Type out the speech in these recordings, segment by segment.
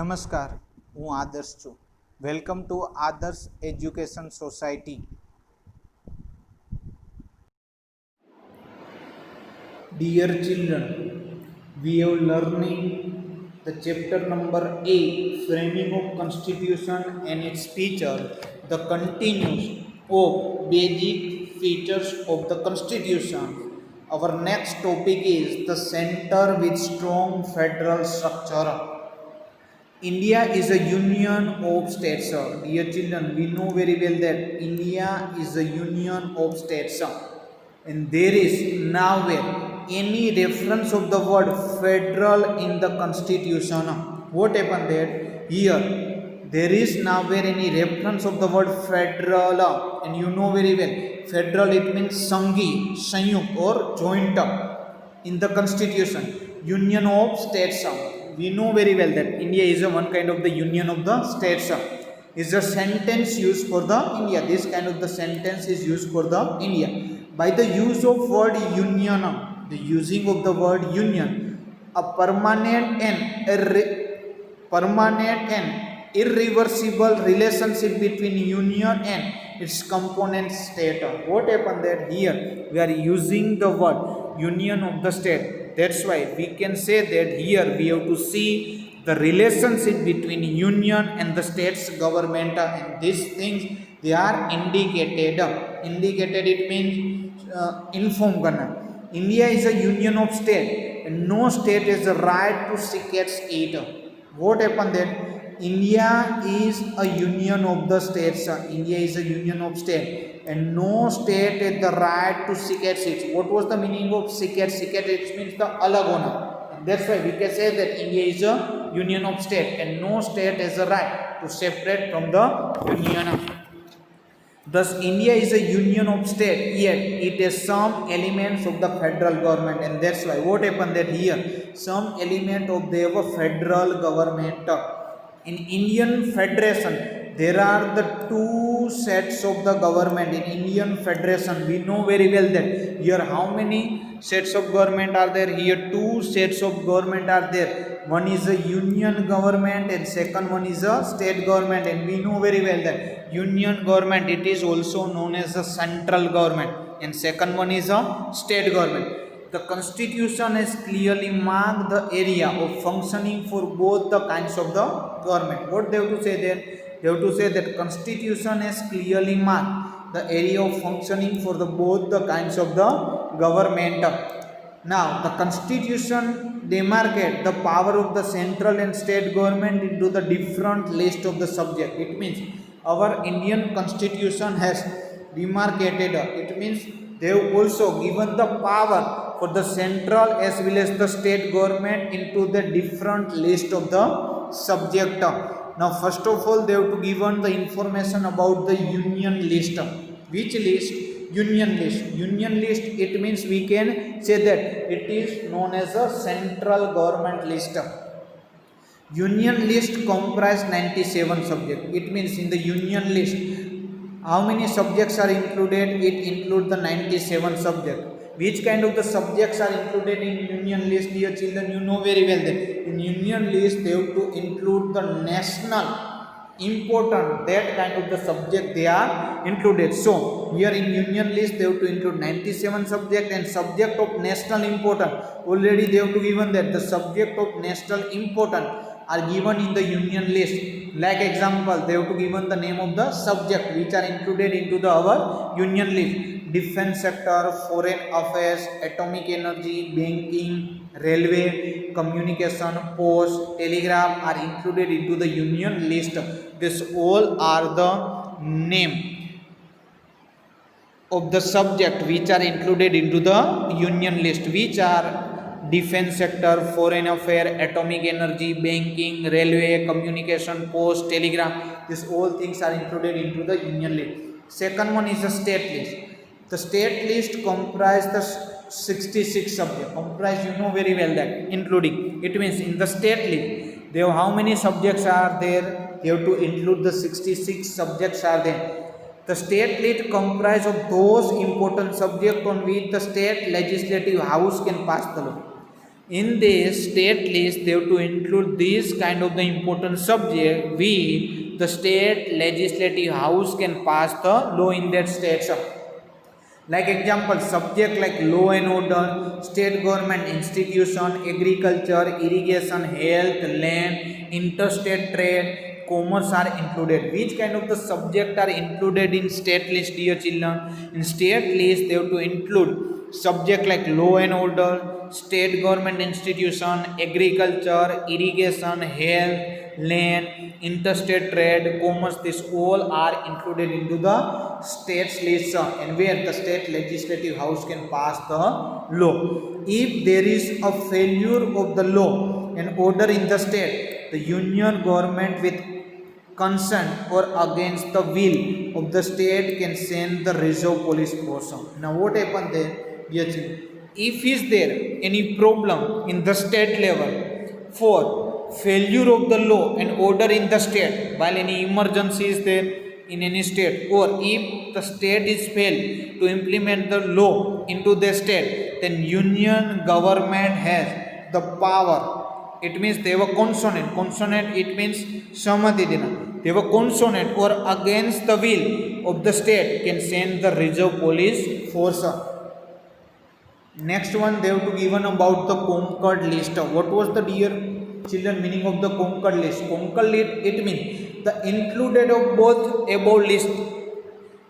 નમસ્કાર, હું આદર્શ છું. વેલકમ ટુ આદર્શ education society. Dear children, we are learning the chapter number 8, Framing of Constitution and its feature, the continuous of basic features of the Constitution. Our next topic is the center with strong federal structure. India is a union of states. Dear children, we know very well that India is a union of states. And there is nowhere any reference of the word federal in the constitution. What happened there? Here, there is nowhere any reference of the word federal. And you know very well, federal it means Sanghi, Sanyuk or joint in the constitution. Union of states. We know very well that India is a one kind of the union of the states. Is a sentence used for the India. This kind of the sentence is used for the India. By the use of word union, the using of the word union, a permanent and irreversible relationship between union and its component state. What happened there? Here we are using the word union of the state. That's why we can say that here we have to see the relationship between union and the state's government, and these things they are indicated. Indicated it means inform karna. India is a union of state and no state has the right to secede it. What happened then? India is a union of the states. India is a union of state and no state has the right to secede it. What was the meaning of secede? Secede it means the alag hona. That's why we can say that India is a union of state and no state has the right to separate from the union. Thus, India is a union of state, yet it has some elements of the federal government, and that's why what happened that here some element of the federal government. In Indian Federation, there are the two sets of the government. In Indian Federation, we know very well that here how many sets of government are there? Here two sets of government are there. One is a union government and second one is a state government, and we know very well that union government it is also known as a central government and second one is a state government. The constitution has clearly marked the area of functioning for both the kinds of the government. What they have to say there? They have to say that constitution has clearly marked the area of functioning for the both the kinds of the government. Now, the constitution demarcates the power of the central and state government into the different list of the subject. It means our Indian constitution has demarcated. It means they have also given the power for the central as well as the state government into the different list of the subject. Now, first of all, they have to given the information about the union list. Which list? Union list. Union list, it means we can say that it is known as a central government list. Union list comprise 97 subjects. It means in the union list, how many subjects are included? It includes the 97 subjects. Which kind of the subjects are included in union list? Dear children, you know very well that in union list they have to include the national important, that kind of the subject they are included. So here in union list they have to include 97 subject and subject of national important. Already they have to given that the subject of national important are given in the union list. Like example, they have to given the name of the subject which are included into the our union list. Defense sector, foreign affairs, atomic energy, banking, railway, communication, post, telegraph are included into the union list. This all are the name of the subject which are included into the union list, which are defense sector, foreign affair, atomic energy, banking, railway, communication, post, telegraph. These all things are included into the union list. Second one is the state list. The state list comprise the 66 subjects. Comprise, you know very well that including. It means in the state list, they have how many subjects are there? They have to include the 66 subjects are there. The state list comprise of those important subjects on which the state legislative house can pass the law. In this state list, they have to include these kind of the important subject. We, the state legislative house, can pass the law in that state. Like example, subject like law and order, state government institution, agriculture, irrigation, health, land, interstate trade, commerce are included. Which kind of the subject are included in state list, dear children? In state list, they have to include subject like law and order, state government institution, agriculture, irrigation, health, land, interstate trade, commerce. This all are included into the states list, and where the state legislative house can pass the law. If there is a failure of the law and order in the state, the union government with consent or against the will of the state can send the reserve police force. Now what happened there? Yes, if is there any problem in the state level for failure of the law and order in the state, while any emergency is there in any state, or if the state is failed to implement the law into the state, then union government has the power. It means they have a consonant. Consonant, it means samadidina. They have a consonant or against the will of the state can send the reserve police force. Next one, they have to given about the conquered list. What was the dear children meaning of the conquered list? Conquered list, it means the included of both above list.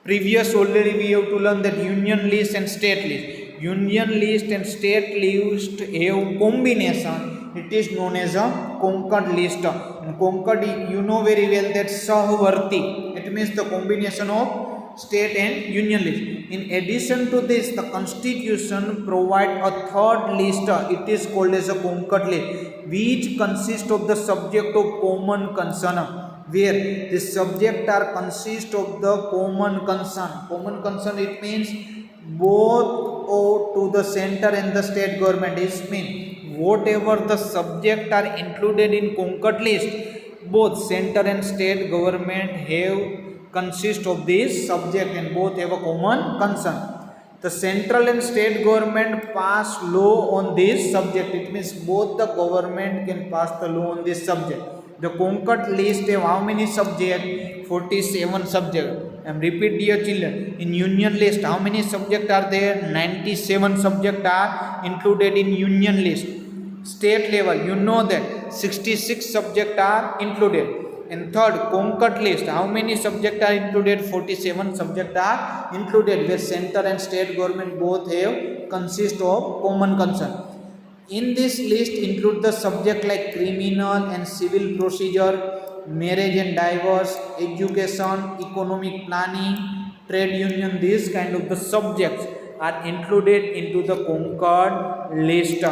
Previous already we have to learn that union list and state list. Union list and state list have combination. It is known as a conquered list. And conquered, you know very well that sahvarti. It means the combination of state and union list. In addition to this, the constitution provide a third list. It is called as a conquered list, which consists of the subject of common concern, where the subject are consist of the common concern. Common concern, it means both to the center and the state government. It means whatever the subject are included in conquered list, both center and state government have consist of this subject and both have a common concern. The central and state government pass law on this subject. It means both the government can pass the law on this subject. The conquered list have how many subjects? 47 subjects. And repeat, dear children, in union list how many subjects are there? 97 subjects are included in union list. State level, you know that 66 subjects are included. And third, conquered list, how many subjects are included? 47 subjects are included, where center and state government both have consist of common concern. In this list include the subject like criminal and civil procedure, marriage and divorce, education, economic planning, trade union. These kind of the subjects are included into the conquered list.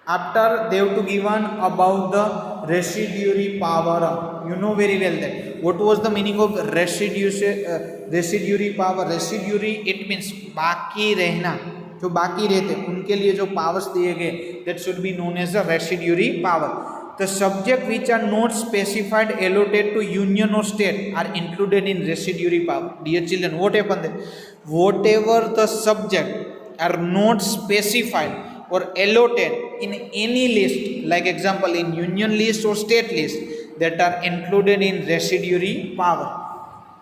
After they have to given about the residuary power. You know very well that. What was the meaning of residuary power? Residuary, it means बाकी रहना, जो बाकी रहते उनके लिए जो powers दिए गए, that should be known as the residuary power. The subject which are not specified allotted to union or state are included in residuary power. Dear children, what happened there? Whatever the subject are not specified or allotted in any list, like example in union list or state list, that are included in residuary power.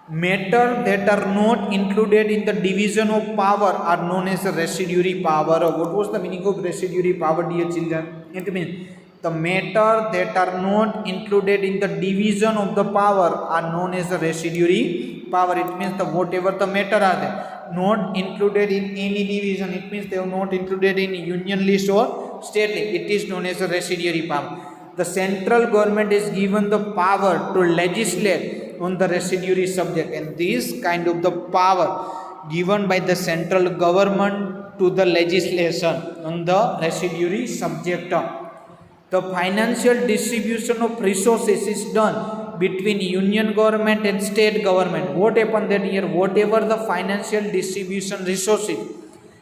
Matter that are not included in the division of power are known as residuary power. What was the meaning of residuary power, dear children? It means the matter that are not included in the division of the power are known as residuary power. It means the whatever the matter are there not included in any division, it means they are not included in union list or state list, it is known as a residuary power. The central government is given the power to legislate on the residuary subject, and this kind of the power given by the central government to the legislation on the residuary subject. The financial distribution of resources is done between union government and state government. What happened that here? Whatever the financial distribution resources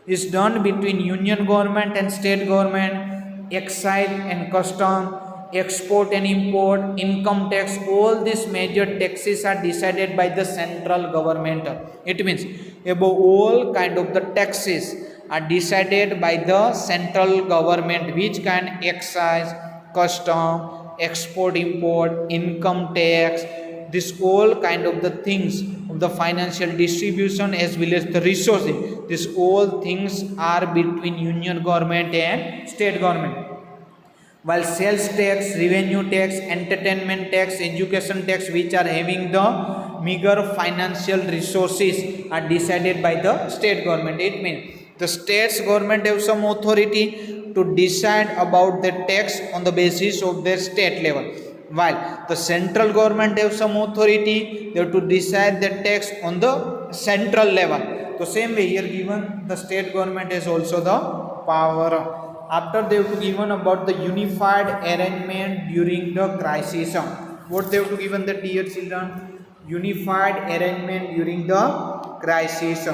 is done between union government and state government, excise and custom, export and import, income tax, all these major taxes are decided by the central government. It means above all kind of the taxes are decided by the central government, which can excise, custom, export import, income tax, this all kind of the things of the financial distribution as well as the resources. These all things are between union government and state government. While sales tax, revenue tax, entertainment tax, education tax, which are having the meager financial resources, are decided by the state government. It means the state's government have some authority to decide about the tax on the basis of their state level, while the central government have some authority, they have to decide the tax on the central level. The same way here given the state government has also the power. After they have to given about the unified arrangement during the crisis. What they have to given the dear children? Unified arrangement during the crisis.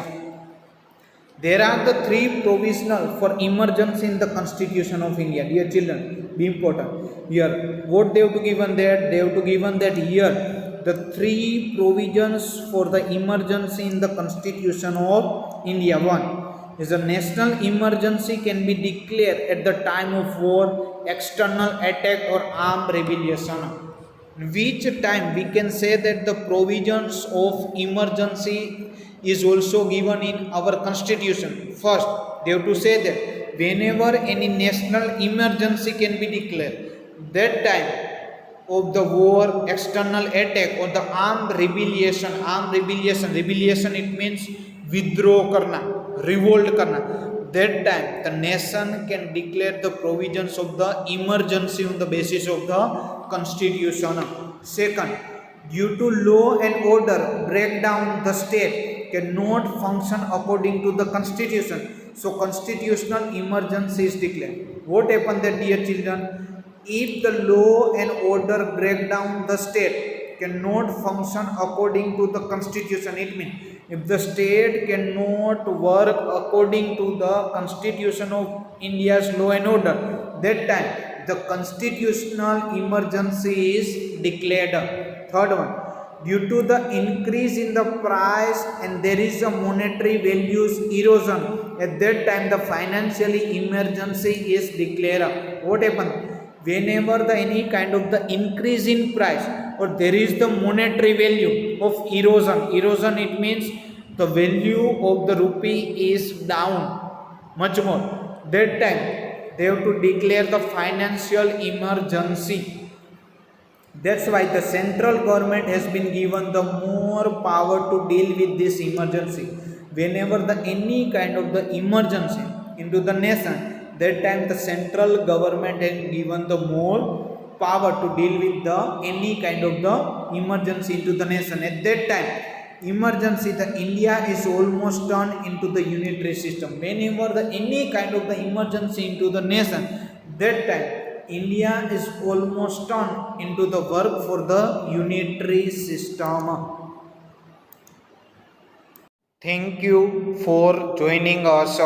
There are the three provisional for emergency in the Constitution of India. Dear children, be important. Here, what they have to given there? They have to given that here the three provisions for the emergency in the Constitution of India. One is a national emergency can be declared at the time of war, external attack or armed rebellion. Which time we can say that the provisions of emergency is also given in our constitution. First, they have to say that whenever any national emergency can be declared, that time of the war, external attack or the armed rebellion, it means withdraw karna, revolt karna. That time the nation can declare the provisions of the emergency on the basis of the constitution. Second, due to law and order breakdown, the state cannot function according to the constitution. So constitutional emergency is declared. What happened there, dear children? If the law and order break down, the state cannot function according to the constitution. It means if the state cannot work according to the constitution of India's law and order, that time the constitutional emergency is declared. Third one, due to the increase in the price and there is a monetary values erosion, at that time the financial emergency is declared. What happened? Whenever the any kind of the increase in price or there is the monetary value of erosion, it means the value of the rupee is down much more. That time they have to declare the financial emergency. That's why the central government has been given the more power to deal with this emergency. Whenever the any kind of the emergency into the nation, that time the central government has given the more power to deal with the any kind of the emergency into the nation. At that time, emergency, the India is almost turned into the unitary system. Whenever the any kind of the emergency into the nation, that time India is almost turned into the work for the unitary system. Thank you for joining us.